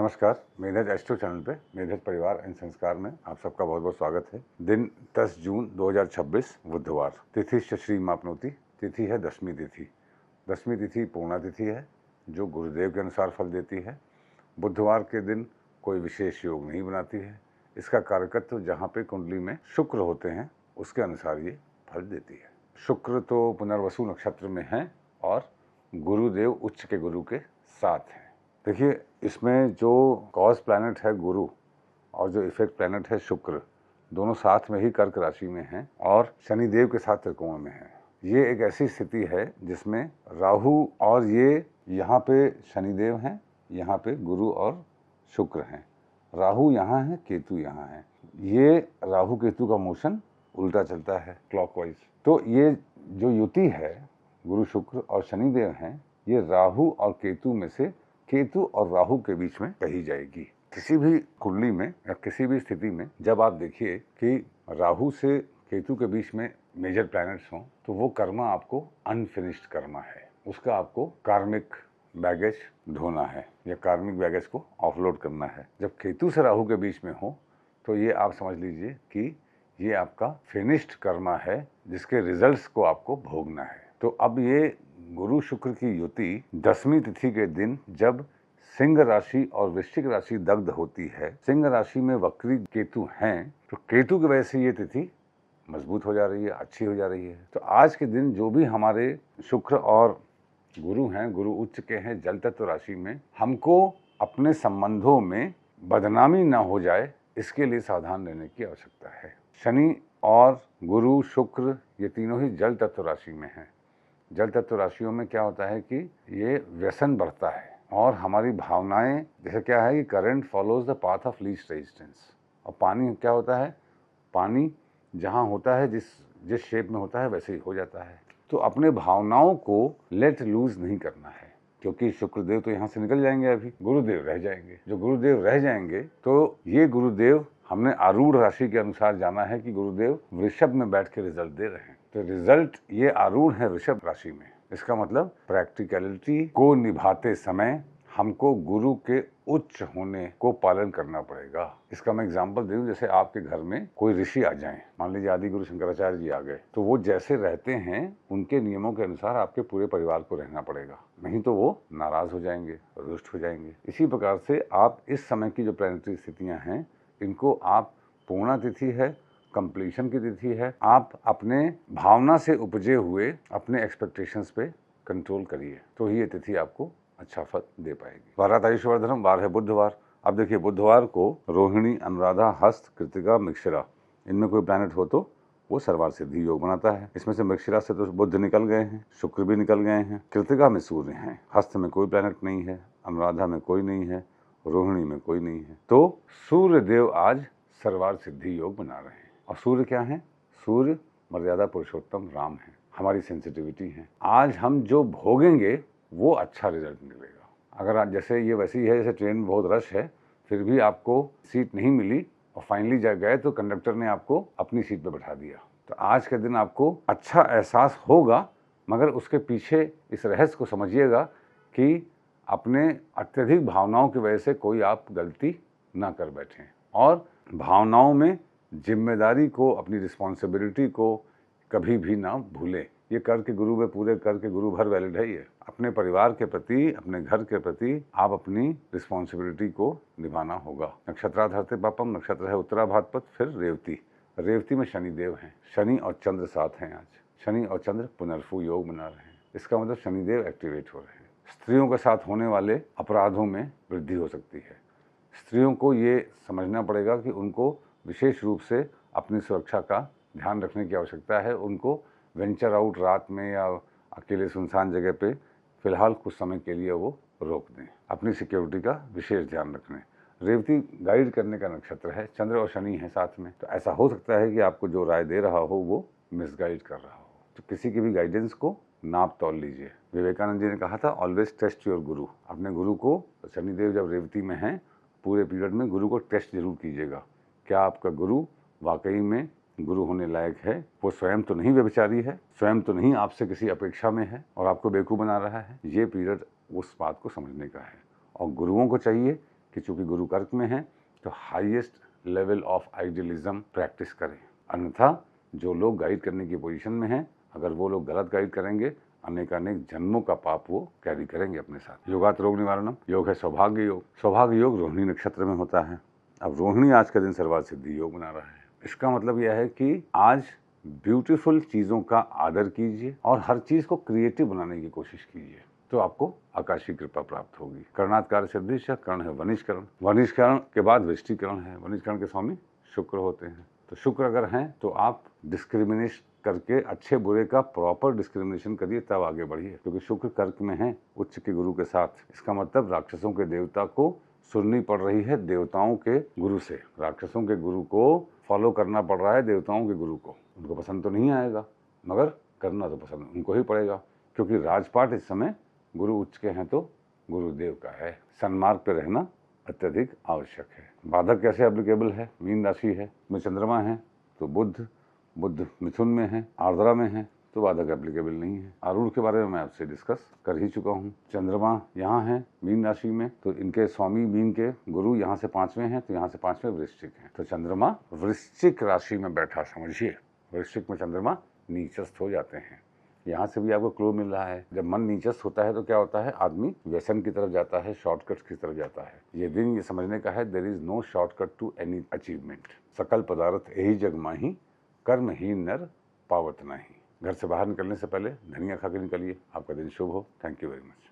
नमस्कार, मेधज astro channel पे मेधज परिवार एंड संस्कार में आप सबका बहुत बहुत स्वागत है। दिन 10 जून 2026 बुधवार, तिथि श्री मापनौती, तिथि है दशमी तिथि। दशमी तिथि पूर्णा तिथि है जो गुरुदेव के अनुसार फल देती है। बुधवार के दिन कोई विशेष योग नहीं बनाती है। इसका कारकत्व जहाँ पे कुंडली में शुक्र होते हैं उसके अनुसार ये फल देती है। शुक्र तो पुनर्वसु नक्षत्र में है और गुरुदेव उच्च के गुरु के साथ हैं। देखिए, इसमें जो कॉज प्लैनेट है गुरु और जो इफेक्ट प्लैनेट है शुक्र, दोनों साथ में ही कर्क राशि में हैं और शनिदेव के साथ त्रिकोण में है। ये एक ऐसी स्थिति है जिसमें राहु और ये यहाँ पे शनिदेव हैं, यहाँ पे गुरु और शुक्र हैं। राहु यहाँ है, केतु यहाँ है। ये राहु केतु का मोशन उल्टा चलता है क्लॉकवाइज। तो ये जो युति है गुरु शुक्र और शनिदेव हैं, ये राहु और केतु में से केतु और राहु के बीच में कही जाएगी। किसी भी कुंडली में या किसी भी स्थिति में जब आप देखिए कि राहु से केतु के बीच में मेजर प्लैनेट्स हों तो वो कर्मा आपको अनफिनिश्ड कर्मा है। उसका आपको कार्मिक बैगेज ढोना है या कार्मिक बैगेज को ऑफलोड करना है। जब केतु से राहु के बीच में हो तो ये आप समझ लीजिए कि ये आपका फिनिश्ड कर्मा है जिसके रिजल्ट्स को आपको भोगना है। तो अब ये गुरु शुक्र की युति दशमी तिथि के दिन जब सिंह राशि और वृश्चिक राशि दग्ध होती है, सिंह राशि में वक्री केतु हैं, तो केतु की वजह से ये तिथि मजबूत हो जा रही है, अच्छी हो जा रही है। तो आज के दिन जो भी हमारे शुक्र और गुरु हैं, गुरु उच्च के हैं जल तत्व राशि में, हमको अपने संबंधों में बदनामी ना हो जाए इसके लिए सावधान रहने की आवश्यकता है। शनि और गुरु शुक्र ये तीनों ही जल तत्व राशि में हैं। जल तत्व राशियों में क्या होता है कि ये व्यसन बढ़ता है और हमारी भावनाएं, जैसे क्या है कि current follows the path of least resistance. और पानी क्या होता है, पानी जहाँ होता है जिस शेप में होता है वैसे ही हो जाता है। तो अपने भावनाओं को लेट लूज नहीं करना है, क्योंकि शुक्रदेव तो यहाँ से निकल जाएंगे, अभी गुरुदेव रह जाएंगे। जो गुरुदेव रह जाएंगे तो ये गुरुदेव हमने आरूढ़ राशि के अनुसार जाना है कि गुरुदेव वृषभ में बैठ के रिजल्ट दे रहे हैं। तो रिजल्ट ये आरूढ़ है वृषभ राशि में। इसका मतलब प्रैक्टिकलिटी को निभाते समय हमको गुरु के उच्च होने को पालन करना पड़ेगा। इसका मैं एग्जांपल दूं, जैसे आपके घर में कोई ऋषि आ जाएं, मान लीजिए आदि गुरु शंकराचार्य जी आ गए, तो वो जैसे रहते हैं उनके नियमों के अनुसार आपके पूरे परिवार को रहना पड़ेगा, नहीं तो वो नाराज हो जाएंगे, रुष्ट हो जाएंगे। इसी प्रकार से आप इस समय की जो प्लैनेटरी स्थितियां हैं इनको आप पूर्णा तिथि है, कंप्लीशन की तिथि है, आप अपने भावना से उपजे हुए अपने एक्सपेक्टेशंस पे कंट्रोल करिए तो ही ये तिथि आपको अच्छा फल दे पाएगी। वारात आयुष्वर्धनम, वार है बुधवार। अब देखिए, बुधवार को रोहिणी, अनुराधा, हस्त, कृतिका, मृगशिरा, इनमें कोई प्लैनेट हो तो वो सर्वार्थ सिद्धि योग बनाता है। इसमें से मृगशिरा से तो बुध निकल गए हैं, शुक्र भी निकल गए हैं, कृतिका में सूर्य हैं, हस्त में कोई प्लैनेट नहीं है, अनुराधा में कोई नहीं है, रोहिणी में कोई नहीं है। तो सूर्य देव आज सर्वार्थ सिद्धि योग बना रहे हैं। और सूर्य क्या है? सूर्य मर्यादा पुरुषोत्तम राम है, हमारी सेंसिटिविटी है। आज हम जो भोगेंगे वो अच्छा रिजल्ट मिलेगा। अगर आज जैसे ये वैसी है जैसे ट्रेन में बहुत रश है, फिर भी आपको सीट नहीं मिली और फाइनली जा गए तो कंडक्टर ने आपको अपनी सीट पे बैठा दिया, तो आज के दिन आपको अच्छा एहसास होगा। मगर उसके पीछे इस रहस्य को समझिएगा कि अपने अत्यधिक भावनाओं की वजह से कोई आप गलती ना कर बैठें और भावनाओं में जिम्मेदारी को, अपनी रिस्पॉन्सिबिलिटी को कभी भी ना भूलें। ये कर के गुरु में पूरे कर के गुरु भर वैलिड है। ये अपने परिवार के प्रति, अपने घर के प्रति आप अपनी रिस्पॉन्सिबिलिटी को निभाना होगा। नक्षत्राधरते पापम, नक्षत्र है उत्तराभाद्रपद, फिर रेवती। रेवती में शनिदेव हैं, शनि और चंद्र साथ हैं। आज शनि और चंद्र पुनर्फु योग बना रहे हैं। इसका मतलब शनिदेव एक्टिवेट हो रहे हैं। स्त्रियों के साथ होने वाले अपराधों में वृद्धि हो सकती है। स्त्रियों को ये समझना पड़ेगा कि उनको विशेष रूप से अपनी सुरक्षा का ध्यान रखने की आवश्यकता है। उनको वेंचर आउट रात में या अकेले सुनसान जगह पे फिलहाल कुछ समय के लिए वो रोक दें। अपनी सिक्योरिटी का विशेष ध्यान रखें। रेवती गाइड करने का नक्षत्र है, चंद्र और शनि है साथ में, तो ऐसा हो सकता है कि आपको जो राय दे रहा हो वो मिसगाइड कर रहा हो। तो किसी की भी गाइडेंस को नाप तौल लीजिए। विवेकानंद जी ने कहा था ऑलवेज टेस्ट योर गुरु। अपने गुरु को, शनिदेव जब रेवती में हैं, पूरे पीरियड में गुरु को टेस्ट जरूर कीजिएगा। क्या आपका गुरु वाकई में गुरु होने लायक है? वो स्वयं तो नहीं व्यभिचारी है, स्वयं तो नहीं आपसे किसी अपेक्षा में है और आपको बेवकूफ़ बना रहा है। ये पीरियड उस बात को समझने का है। और गुरुओं को चाहिए कि चूंकि गुरु कर्क में है तो highest level of idealism practice करें, अन्यथा जो लोग गाइड करने की पोजीशन में हैं, अगर वो लोग गलत गाइड करेंगे, अनेक जन्मों का पाप वो कैरी करेंगे अपने साथ। योगात रोग निवारणम, योग है सौभाग्य योग। सौभाग्य योग रोहिणी नक्षत्र में होता है। अब रोहिणी आज का दिन सर्वार्थ सिद्धि योग बना रहा है। इसका मतलब यह है कि आज ब्यूटीफुल चीज़ों का आदर कीजिए और हर चीज़ को क्रिएटिव बनाने की कोशिश कीजिए, तो आपको आकाशीय कृपा प्राप्त होगी। कर्णात्कार सिद्धिश, कर्ण है वनिष्करण, वनिष्करण के बाद वृष्टिकरण है। वनिष्करण के स्वामी शुक्र होते हैं, तो शुक्र अगर हैं तो आप डिस्क्रिमिनेट करके अच्छे बुरे का प्रॉपर डिस्क्रिमिनेशन करिए, तब आगे बढ़िए, क्योंकि शुक्र कर्क में है उच्च के गुरु के साथ। इसका मतलब राक्षसों के देवता को सुननी पड़ रही है देवताओं के गुरु से। राक्षसों के गुरु को फॉलो करना पड़ रहा है देवताओं के गुरु को। उनको पसंद तो नहीं आएगा, मगर करना तो पसंद उनको ही पड़ेगा, क्योंकि राजपाट इस समय गुरु उच्च के हैं तो गुरुदेव का है। सन्मार्ग पे रहना अत्यधिक आवश्यक है। बाधक कैसे एप्लीकेबल है? मीन राशि है, में चंद्रमा है तो बुध मिथुन में है, आर्द्रा में है, तो बाधक एप्लीकेबल नहीं है। आरूढ़ के बारे में मैं आपसे डिस्कस कर ही चुका हूँ। चंद्रमा यहाँ है मीन राशि में, तो इनके स्वामी मीन के गुरु यहाँ से 5वें हैं, तो यहाँ से 5वें वृश्चिक हैं, तो चंद्रमा वृश्चिक राशि में बैठा, समझिए वृश्चिक में चंद्रमा नीचस्थ हो जाते हैं। यहाँ से भी आपको क्लू मिल रहा है, जब मन नीचस्थ होता है तो क्या होता है, आदमी व्यसन की तरफ जाता है, शॉर्टकट की तरफ जाता है। ये दिन ये समझने का है, there is no shortcut to any achievement. सकल पदार्थ यही जग माही, कर्महीन नर पावत नहीं। घर से बाहर निकलने से पहले धनिया खा के निकलिए। आपका दिन शुभ हो। Thank you very much.